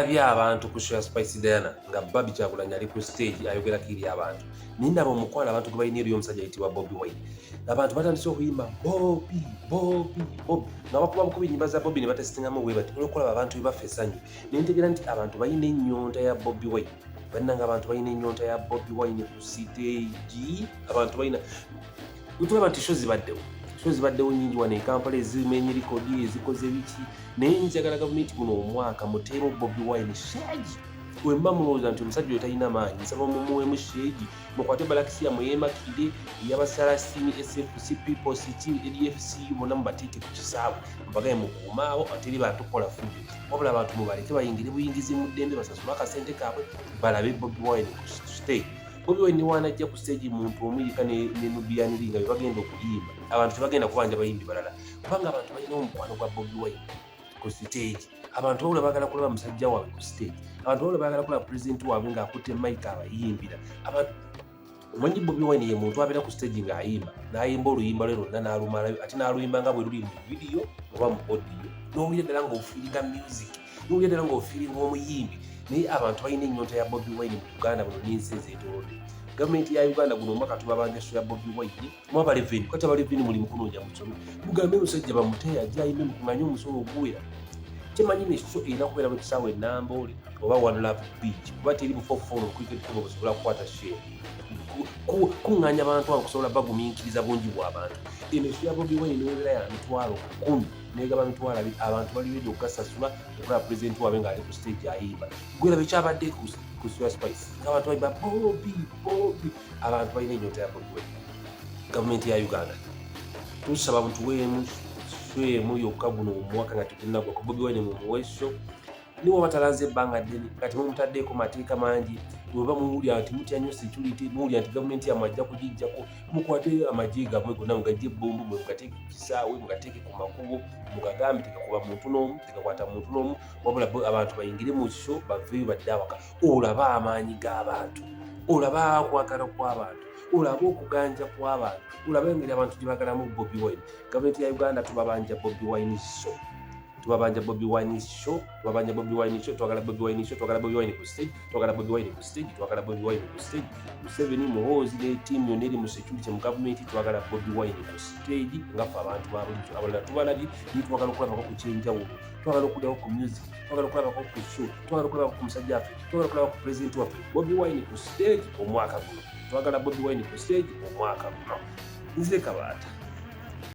nalabye abantu ku Sugar Spice Diana nga Babi Kyagulanyi ali ku stage ayogera kiri abantu. Ninda bamukwala abantu gwe balina eri omusajja ayitibwa Bobi Wine. Abantu batandise okuyimba Bobi, Bobi, Bobi. Nga bakuba bukubi ennyimba za Bobi ne batesitingamu bwe bati olwokulaba abantu be bafa essanyu. Ne ntegeera nti abantu balina ennyonta ya Bobi Wine. Bannanga abantu balina ennyonta ya Bobi Wine ku stage. Abantu balina utulaba nti show zibaddewo nnyingi wano e Kampala ezimenye likodi ezikoze biki naye njagala gavumenti guno omwaka muteebo Bobi Wine shagi wemba mulowooza nti omusajja oyo talina maanyi nsaba mumuweemu shegi mukwate balakisi yamuyemakire eyabasalasini SFC people city EDFC bonna mubateeke ku kisaawe mbagaye mukuumaawo ateri batukola fudde wabula abantu mubaleke bayingire buyingizi mu ddembe basasula akasente kaabwe balabe Bobi Wine ku stage. Bobi Wine wanajja ku stage muntu omuyika ne Nubian Linga bagenda okuyimba abantu tebagenda kubanja bayimbi balala kubanga abantu balina omukwano gwa Bobi Wine ku stage. Abantu bawula bagala kulaba musajja waabwe ku stage. Abantu bawula bagala kulaba president waabwe ng'akutte mic abayimbira. Abantu omanyi Bobi Wine ye muntu abeera ku stage ng'ayimba n'ayimba oluyimba lwe lwonna n'alumala ate n'aluyimba nga bwe luli mu video oba mu audio n'owulira ddala ng'ofiiringa music n'owulira ddala ng'ofiiringa omuyimbi. Naye abantu balina ennyonta ya Bobi Wine mu Uganda buno n'ensi ezeetoolodde. Gavumenti ya Uganda guno omwaka tubabanja show ya Bobi Wine mu abaleveni kati abaleveni muli mukunoonya musolo mugambe musajja bamuteya ajja ayimbe mukumanye omusolo oguwera. Kimanyi ne show erina kubeera mu kisaawe Enambole oba One Love Beach kuba teri mu 4-4 cricket kuba osobola kukwata share kuŋŋaanya abantu abo kusobola bagumiikiriza bungi bw'abantu. Eno show ya Bobi Wine neweebera ya mitwalo 10 negaba mitwalo 2 abantu bali ready okukasasula okulaba president waabwe ng'ali ku stage ayimba. Gwerabe kyabadde ku Sugar Spice ng'abantu bayimba Bobi Bobi abantu balina ennyonta ya Bobi Wine. Gavumenti ya Uganda tusaba mutuweemu show yokka guno omwaka nga tetunnagwa ku Bobi Wine mumuwe show niwo batalanze ebbanga ddene nga temumutaddeeko mateeka mangi bweba muwulira nti mutya nnyo security muwulira nti gavumenti yamajja kugijjako mukwate amagye gammwe gonna mugajje ebbombo mwe mugateeke ku kisaawe mugateeke ku makubo mugagambe tegakuba muntu n'omu tegakwata muntu n'omu wabula abantu bayingire mu show baveeyo badde awaka olaba amaanyi g'abantu olaba akwagala kw'abantu olaba okuganja kw'abantu olaba engeri abantu gye bagalamu Bobi Wine. Gavumenti ya Uganda tubabanja Bobi Wine show tubabanja Bobi Wine show tubabanja Bobi Wine show twagala Bobi Wine show twagala Bobi Wine ku stage twagala Bobi Wine ku stage twagala Bobi Wine ku stage Museveni muhoozi ne team yonna eri mu security mu gavumenti twagala Bobi Wine ku stage nga ffe abantu babulijjo abalala tubalabye naye twagala okulabako ku kyenjawulo twagala okulabako ku music twagala okulabako ku show twagala okulabako ku musajja waffe twagala okulabako ku president waffe Bobi Wine ku stage omwaka guno twagala Bobi Wine ku stage omwaka guno. Nze Kabaata.